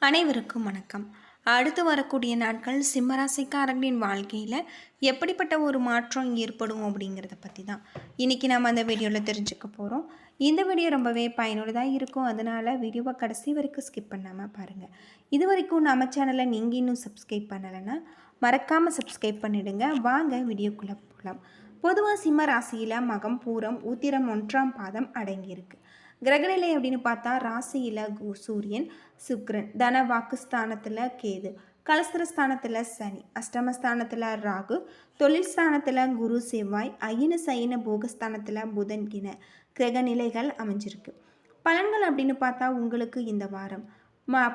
அனைவருக்கும் வணக்கம். அடுத்து வரக்கூடிய நாட்கள் சிம்மராசிக்காரர்களின் வாழ்க்கையில் எப்படிப்பட்ட ஒரு மாற்றம் ஏற்படும் அப்படிங்கிறத பற்றி தான் இன்றைக்கி நம்ம அந்த வீடியோவில் தெரிஞ்சுக்க போகிறோம். இந்த வீடியோ ரொம்பவே பயனுள்ளதாக இருக்கும். அதனால் வீடியோவை கடைசி வரைக்கும் ஸ்கிப் பண்ணாமல் பாருங்கள். இது வரைக்கும் நம்ம சேனலை நீங்கள் இன்னும் சப்ஸ்கிரைப் பண்ணலைன்னா மறக்காமல் சப்ஸ்கிரைப் பண்ணிவிடுங்க. வாங்க வீடியோக்குள்ளே போகலாம். பொதுவாக சிம்ம ராசியில் மகம், பூரம், உத்திரம் 1ஆம் பாதம் அடங்கியிருக்கு. கிரகநிலை அப்படின்னு பார்த்தா ராசியில் சூரியன், சுக்ரன், தன வாக்குஸ்தானத்தில் கேது, கலஸ்திரஸ்தானத்தில் சனி, அஷ்டமஸ்தானத்தில் ராகு, தொழில் ஸ்தானத்தில் குரு, செவ்வாய், ஐயன சைன போகஸ்தானத்தில் புதன் என கிரகநிலைகள் அமைஞ்சிருக்கு. பலன்கள் அப்படின்னு பார்த்தா உங்களுக்கு இந்த வாரம்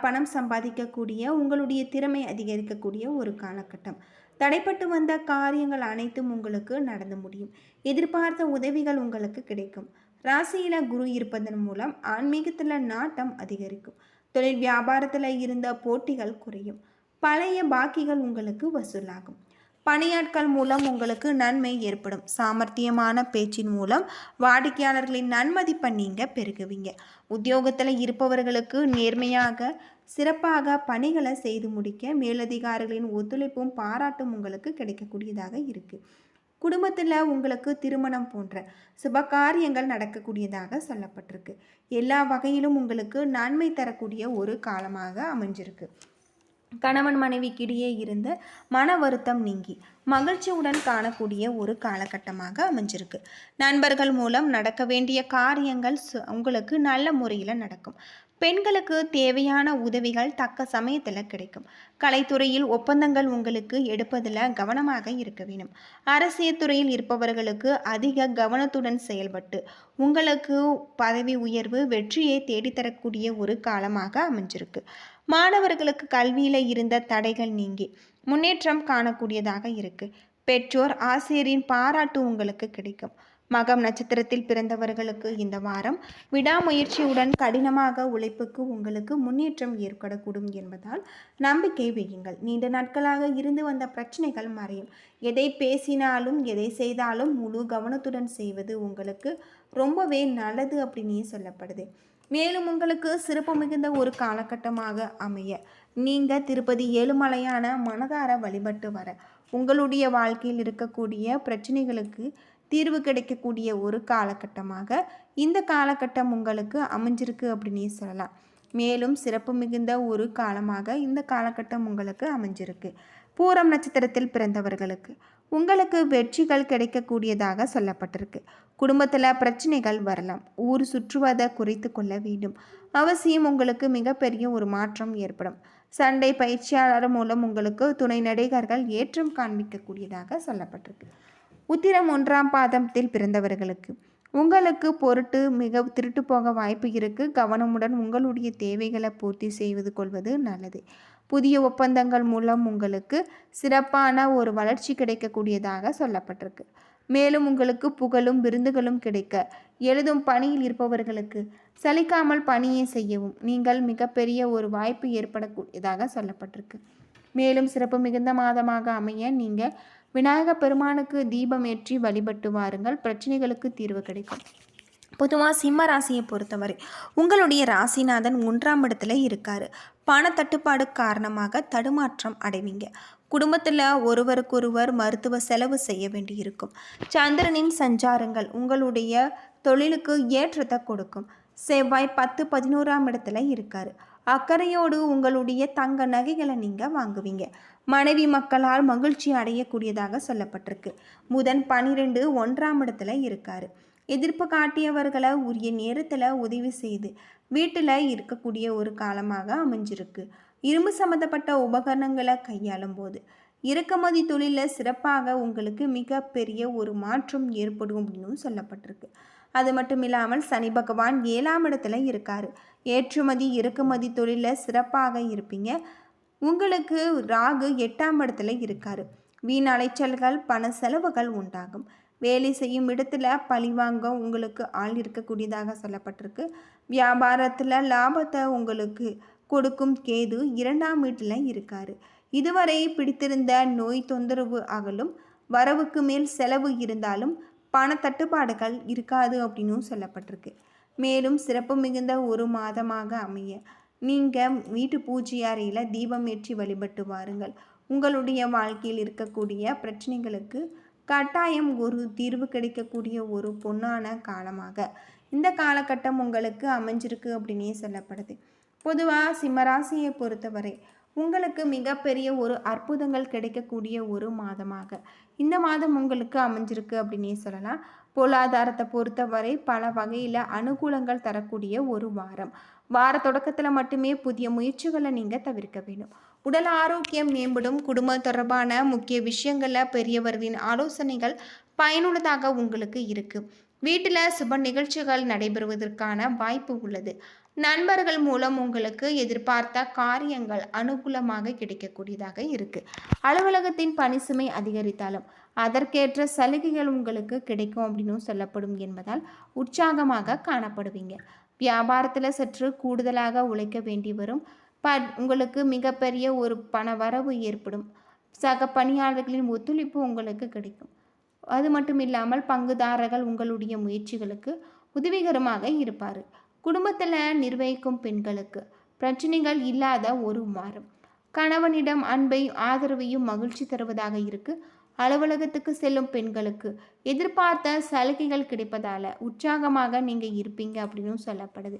பணம் சம்பாதிக்கக்கூடிய, உங்களுடைய திறமை அதிகரிக்கக்கூடிய ஒரு காலகட்டம். தடைப்பட்டு வந்த காரியங்கள் அனைத்தும் உங்களுக்கு நடந்து முடியும். எதிர்பார்த்த உதவிகள் உங்களுக்கு கிடைக்கும். ராசியில் குரு இருப்பதன் மூலம் ஆன்மீகத்தில் நாட்டம் அதிகரிக்கும். தொழில் வியாபாரத்தில் இருந்த போட்டிகள் குறையும். பழைய பாக்கிகள் உங்களுக்கு வசூலாகும். பணியாட்கள் மூலம் உங்களுக்கு நன்மை ஏற்படும். சாமர்த்தியமான பேச்சின் மூலம் வாடிக்கையாளர்களின் நன்மதிப்பை நீங்கள் பெருகுவீங்க. உத்தியோகத்தில் இருப்பவர்களுக்கு நேர்மையாக சிறப்பாக பணிகளை செய்து முடிக்க மேலதிகாரிகளின் ஒத்துழைப்பும் பாராட்டும் உங்களுக்கு கிடைக்கக்கூடியதாக இருக்குது. குடும்பத்தில் உங்களுக்கு திருமணம் போன்ற சுப காரியங்கள் நடக்கக்கூடியதாக சொல்லப்பட்டிருக்கு. எல்லா வகையிலும் உங்களுக்கு நன்மை தரக்கூடிய ஒரு காலமாக அமைஞ்சிருக்கு. கணவன் மனைவிக்கிடையே இருந்த மன வருத்தம் நீங்கி மகிழ்ச்சியுடன் காணக்கூடிய ஒரு காலகட்டமாக அமைஞ்சிருக்கு. நண்பர்கள் மூலம் நடக்க வேண்டிய காரியங்கள் உங்களுக்கு நல்ல முறையில் நடக்கும். பெண்களுக்கு தேவையான உதவிகள் தக்க சமயத்தில் கிடைக்கும். கலைத்துறையில் ஒப்பந்தங்கள் உங்களுக்கு எடுப்பதில் கவனமாக இருக்க வேண்டும். அரசியல் துறையில் இருப்பவர்களுக்கு அதிக கவனத்துடன் செயல்பட்டு உங்களுக்கு பதவி உயர்வு, வெற்றியை தேடித்தரக்கூடிய ஒரு காலமாக அமைஞ்சிருக்கு. மாணவர்களுக்கு கல்வியில் இருந்த தடைகள் நீங்கி முன்னேற்றம் காணக்கூடியதாக இருக்கு. பெற்றோர் ஆசிரியரின் பாராட்டு உங்களுக்கு கிடைக்கும். மகம் நட்சத்திரத்தில் பிறந்தவர்களுக்கு இந்த வாரம் விடாமுயற்சியுடன் கடினமாக உழைப்புக்கு உங்களுக்கு முன்னேற்றம் ஏற்படக்கூடும் என்பதால் நம்பிக்கை வையுங்கள். நீண்ட நாட்களாக இருந்து வந்த பிரச்சனைகள் மறையும். எதை பேசினாலும் எதை செய்தாலும் முழு கவனத்துடன் செய்வது உங்களுக்கு ரொம்பவே நல்லது அப்படின்னு சொல்லப்படுது. மேலும் உங்களுக்கு சிறப்பு மிகுந்த ஒரு காலகட்டமாக அமைய நீங்கள் திருப்பதி ஏழுமலையான மனதார வழிபட்டு வர உங்களுடைய வாழ்க்கையில் இருக்கக்கூடிய பிரச்சனைகளுக்கு தீர்வு கிடைக்கக்கூடிய ஒரு காலகட்டமாக இந்த காலகட்டம் உங்களுக்கு அமைஞ்சிருக்கு அப்படின்னு சொல்லலாம். மேலும் சிறப்பு மிகுந்த ஒரு காலமாக இந்த காலகட்டம் உங்களுக்கு அமைஞ்சிருக்கு. பூரம் நட்சத்திரத்தில் பிறந்தவர்களுக்கு உங்களுக்கு வெற்றிகள் கிடைக்கக்கூடியதாக சொல்லப்பட்டிருக்கு. குடும்பத்தில் பிரச்சனைகள் வரலாம். ஊர் சுற்றுவதை குறைத்து கொள்ள வேண்டும். அவசியம் உங்களுக்கு மிகப்பெரிய ஒரு மாற்றம் ஏற்படும். சண்டை பயிற்சியாளர் மூலம் உங்களுக்கு துணை நடிகர்கள் ஏற்றம் காண்பிக்கக்கூடியதாக சொல்லப்பட்டிருக்கு. உத்திரம் 1ஆம் பாதத்தில் பிறந்தவர்களுக்கு உங்களுக்கு பொருட்டு மிக திருட்டு போக வாய்ப்பு இருக்குது. கவனமுடன் உங்களுடைய தேவைகளை பூர்த்தி செய்து கொள்வது நல்லது. புதிய ஒப்பந்தங்கள் மூலம் உங்களுக்கு சிறப்பான ஒரு வளர்ச்சி கிடைக்கக்கூடியதாக சொல்லப்பட்டிருக்கு. மேலும் உங்களுக்கு புகழும் விருந்துகளும் கிடைக்க எழுதும் பணியில் இருப்பவர்களுக்கு சலிக்காமல் பணியை செய்யவும் நீங்கள் மிகப்பெரிய ஒரு வாய்ப்பு ஏற்படக்கூடியதாக சொல்லப்பட்டிருக்கு. மேலும் சிறப்பு மிகுந்த மாதமாக அமைய நீங்கள் விநாயக பெருமானுக்கு தீபம் ஏற்றி வழிபட்டு வாருங்கள். பிரச்சனைகளுக்கு தீர்வு கிடைக்கும். பொதுவாக சிம்ம ராசியை பொறுத்தவரை உங்களுடைய ராசிநாதன் 1ஆம் இடத்துல இருக்கார். பண தட்டுப்பாடு காரணமாக தடுமாற்றம் அடைவீங்க. குடும்பத்தில் ஒருவருக்கொருவர் மருத்துவ செலவு செய்ய வேண்டியிருக்கும். சந்திரனின் சஞ்சாரங்கள் உங்களுடைய தொழிலுக்கு ஏற்றத்தை கொடுக்கும். செவ்வாய் 10, 11ஆம் இடத்துல இருக்கார். அக்கறையோடு உங்களுடைய தங்க நகைகளை நீங்கள் வாங்குவீங்க. மனைவி மக்களால் மகிழ்ச்சி அடையக்கூடியதாக சொல்லப்பட்டிருக்கு. புதன் 12, 1ஆம் இடத்துல இருக்கார். எதிர்ப்பு காட்டியவர்களை உரிய நேரத்தில் உதவி செய்து வீட்டில் இருக்கக்கூடிய ஒரு காலமாக அமைஞ்சிருக்கு. இரும்பு சம்மந்தப்பட்ட உபகரணங்களை கையாளும் போது இறக்குமதி தொழிலில் சிறப்பாக உங்களுக்கு மிகப்பெரிய ஒரு மாற்றம் ஏற்படும் அப்படின்னு சொல்லப்பட்டிருக்கு. அது மட்டும் இல்லாமல் சனி பகவான் 7ஆம் இடத்துல இருக்கார். ஏற்றுமதி இறக்குமதி தொழிலில் சிறப்பாக இருப்பீங்க. உங்களுக்கு ராகு 8ஆம் இடத்துல இருக்கார். வீண் அலைச்சல்கள், பண செலவுகள் உண்டாகும். வேலை செய்யும் இடத்துல பழிவாங்க உங்களுக்கு ஆள் இருக்கக்கூடியதாக சொல்லப்பட்டிருக்கு. வியாபாரத்தில் லாபத்தை உங்களுக்கு கொடுக்கும் கேது 2ஆம் வீட்டில் இருக்கார். இதுவரை பிடித்திருந்த நோய் தொந்தரவு அகலும். வரவுக்கு மேல் செலவு இருந்தாலும் பண தட்டுப்பாடுகள் இருக்காது அப்படின்னு சொல்லப்பட்டிருக்கு. மேலும் சிறப்பு மிகுந்த ஒரு மாதமாக அமைய நீங்கள் வீட்டு பூஜை அறையில் தீபம் ஏற்றி வழிபட்டு வாருங்கள். உங்களுடைய வாழ்க்கையில் இருக்கக்கூடிய பிரச்சனைகளுக்கு கட்டாயம் ஒரு தீர்வு கிடைக்கக்கூடிய ஒரு பொன்னான காலமாக இந்த காலகட்டம் உங்களுக்கு அமைஞ்சிருக்கு அப்படின்னே சொல்லப்படுது. பொதுவாக சிம்மராசியை பொறுத்தவரை உங்களுக்கு மிகப்பெரிய ஒரு அற்புதங்கள் கிடைக்கக்கூடிய ஒரு மாதமாக இந்த மாதம் உங்களுக்கு அமைஞ்சிருக்கு அப்படின்னே சொல்லலாம். பொருளாதாரத்தை பொறுத்தவரை பல வகையில் அனுகூலங்கள் தரக்கூடிய ஒரு வாரம். வார தொடக்கத்தில் மட்டுமே புதிய முயற்சிகளை நீங்கள் தவிர்க்க வேண்டும். உடல் ஆரோக்கியம் மேம்படும். குடும்பம் தொடர்பான முக்கிய விஷயங்களில் பெரியவர்களின் ஆலோசனைகள் பயனுள்ளதாக உங்களுக்கு இருக்குது. வீட்டில் சுப நிகழ்ச்சிகள் நடைபெறுவதற்கான வாய்ப்பு உள்ளது. நண்பர்கள் மூலம் உங்களுக்கு எதிர்பார்த்த காரியங்கள் அனுகூலமாக கிடைக்கக்கூடியதாக இருக்குது. அலுவலகத்தின் பணி சுமை அதிகரித்தாலும் அதற்கேற்ற சலுகைகள் உங்களுக்கு கிடைக்கும் அப்படின்னு சொல்லப்படும் என்பதால் உற்சாகமாக காணப்படுவீங்க. வியாபாரத்தில் சற்று கூடுதலாக உழைக்க வேண்டி வரும். உங்களுக்கு மிகப்பெரிய ஒரு பண வரவு ஏற்படும். சக பணியாளர்களின் ஒத்துழைப்பு உங்களுக்கு கிடைக்கும். அது மட்டும் இல்லாமல் பங்குதாரர்கள் உங்களுடைய முயற்சிகளுக்கு உதவிகரமாக இருப்பார். குடும்பத்தில் நிர்வகிக்கும் பெண்களுக்கு பிரச்சனைகள் இல்லாத ஒரு வாரம். கணவனிடம் அன்பை ஆதரவையும் மகிழ்ச்சி தருவதாக இருக்குது. அலுவலகத்துக்கு செல்லும் பெண்களுக்கு எதிர்பார்த்த சலுகைகள் கிடைப்பதால் உற்சாகமாக நீங்கள் இருப்பீங்க அப்படின்னு சொல்லப்படுது.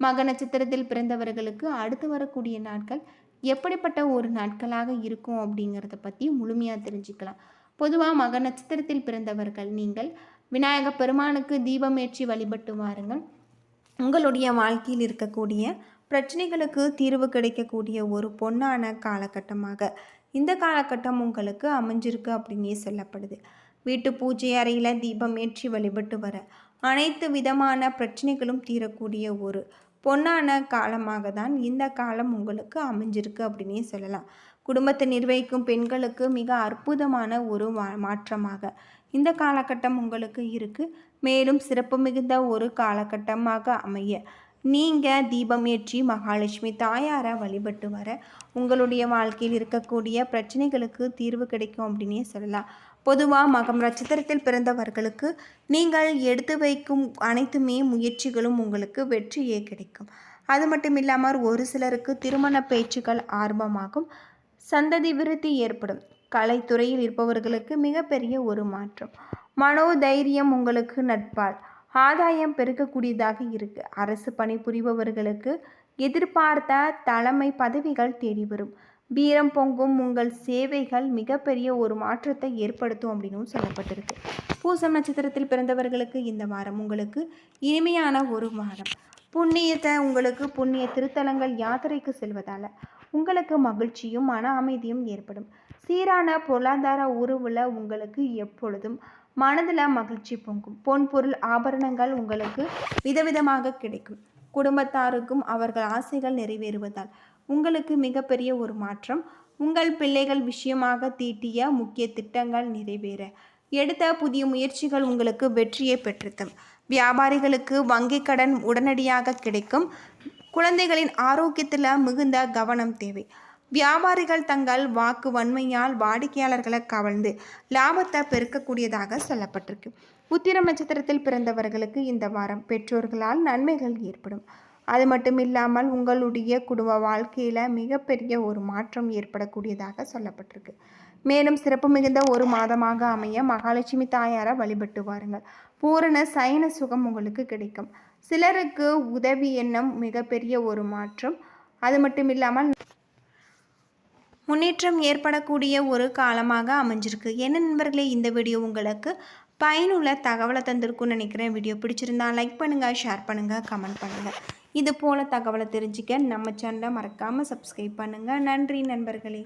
மக நட்சத்திரத்தில் பிறந்தவர்களுக்கு அடுத்து வரக்கூடிய நாட்கள் எப்படிப்பட்ட ஒரு நாட்களாக இருக்கும் அப்படிங்கிறத பற்றி முழுமையாக தெரிஞ்சுக்கலாம். பொதுவாக மக நட்சத்திரத்தில் பிறந்தவர்கள் நீங்கள் விநாயக பெருமானுக்கு தீபம் ஏற்றி வழிபட்டு வாருங்கள். உங்களுடைய வாழ்க்கையில் இருக்கக்கூடிய பிரச்சனைகளுக்கு தீர்வு கிடைக்கக்கூடிய ஒரு பொன்னான காலகட்டமாக இந்த காலகட்டம் உங்களுக்கு அமைஞ்சிருக்கு அப்படின்னே சொல்லப்படுது. வீட்டு பூஜை அறையில் தீபம் ஏற்றி வழிபட்டு வர அனைத்து விதமான பிரச்சனைகளும் தீரக்கூடிய ஒரு பொன்னான காலமாக தான் இந்த காலம் உங்களுக்கு அமைஞ்சிருக்கு அப்படின்னே சொல்லலாம். குடும்பத்தை நிர்வகிக்கும் பெண்களுக்கு மிக அற்புதமான ஒரு மாற்றமாக இந்த காலகட்டம் உங்களுக்கு இருக்குது. மேலும் சிறப்பு மிகுந்த ஒரு காலகட்டமாக அமைய நீங்கள் தீபம் ஏற்றி மகாலட்சுமி தாயாரை வழிபட்டு வர உங்களுடைய வாழ்க்கையில் இருக்கக்கூடிய பிரச்சனைகளுக்கு தீர்வு கிடைக்கும் அப்படின்னே சொல்லலாம். பொதுவாக மகம் நட்சத்திரத்தில் பிறந்தவர்களுக்கு நீங்கள் எடுத்து வைக்கும் அனைத்துமே முயற்சிகளும் உங்களுக்கு வெற்றியே கிடைக்கும். அது மட்டும் இல்லாமல் ஒரு சிலருக்கு திருமண பேச்சுக்கள் ஆரம்பமாகும். சந்ததி விருத்தி ஏற்படும். கலைத்துறையில் இருப்பவர்களுக்கு மிகப்பெரிய ஒரு மாற்றம். மனோதைரியம் உங்களுக்கு நட்பால் ஆதாயம் பெருக்கக்கூடியதாக இருக்குது. அரசு பணிபுரிபவர்களுக்கு எதிர்பார்த்த தலைமை பதவிகள் தேடி வரும். வீரம் பொங்கும். உங்கள் சேவைகள் மிகப்பெரிய ஒரு மாற்றத்தை ஏற்படுத்தும் அப்படின்னு சொல்லப்பட்டிருக்கு. பூசம் நட்சத்திரத்தில் பிறந்தவர்களுக்கு இந்த வாரம் உங்களுக்கு இனிமையான ஒரு வாரம். புண்ணிய திருத்தலங்கள் யாத்திரைக்கு செல்வதால் உங்களுக்கு மகிழ்ச்சியும் மன அமைதியும் ஏற்படும். சீரான பொருளாதார உறவுல உங்களுக்கு எப்பொழுதும் மனதில் மகிழ்ச்சி பொங்கும். பொன்பொருள் ஆபரணங்கள் உங்களுக்கு விதவிதமாக கிடைக்கும். குடும்பத்தாருக்கும் அவர்கள் ஆசைகள் நிறைவேறுவதால் உங்களுக்கு மிகப்பெரிய ஒரு மாற்றம். உங்கள் பிள்ளைகள் விஷயமாக தீட்டிய முக்கிய திட்டங்கள் நிறைவேற எடுத்த புதிய முயற்சிகள் உங்களுக்கு வெற்றியை பெற்றுத்தரும். வியாபாரிகளுக்கு வங்கி கடன் உடனடியாக கிடைக்கும். குழந்தைகளின் ஆரோக்கியத்தில் மிகுந்த கவனம் தேவை. வியாபாரிகள் தங்கள் வாக்கு வன்மையால் வாடிக்கையாளர்களை கவர்ந்து லாபத்தை பெருக்கக்கூடியதாக சொல்லப்பட்டிருக்கு. உத்திரம் நட்சத்திரத்தில் பிறந்தவர்களுக்கு இந்த வாரம் பெற்றோர்களால் நன்மைகள் ஏற்படும். அது மட்டும் இல்லாமல் உங்களுடைய குடும்ப வாழ்க்கையில் மிகப்பெரிய ஒரு மாற்றம் ஏற்படக்கூடியதாக சொல்லப்பட்டிருக்கு. மேலும் சிறப்பு மிகுந்த ஒரு மாதமாக அமைய மகாலட்சுமி தாயாரை வழிபட்டு வாருங்கள். பூரண சயன சுகம் உங்களுக்கு கிடைக்கும். சிலருக்கு உதவி எண்ணம் மிகப்பெரிய ஒரு மாற்றம். அது மட்டும் இல்லாமல் முன்னேற்றம் ஏற்படக்கூடிய ஒரு காலமாக அமைஞ்சிருக்கு. என்ன நண்பர்களே, இந்த வீடியோ உங்களுக்கு பயனுள்ள தகவலை தந்திருக்குன்னு நினைக்கிறேன். வீடியோ பிடிச்சிருந்தா லைக் பண்ணுங்கள், ஷேர் பண்ணுங்கள், கமெண்ட் பண்ணுங்கள். இது போல் தகவலை தெரிஞ்சுக்க நம்ம சேனலை மறக்காமல் சப்ஸ்கிரைப் பண்ணுங்கள். நன்றி நண்பர்களே.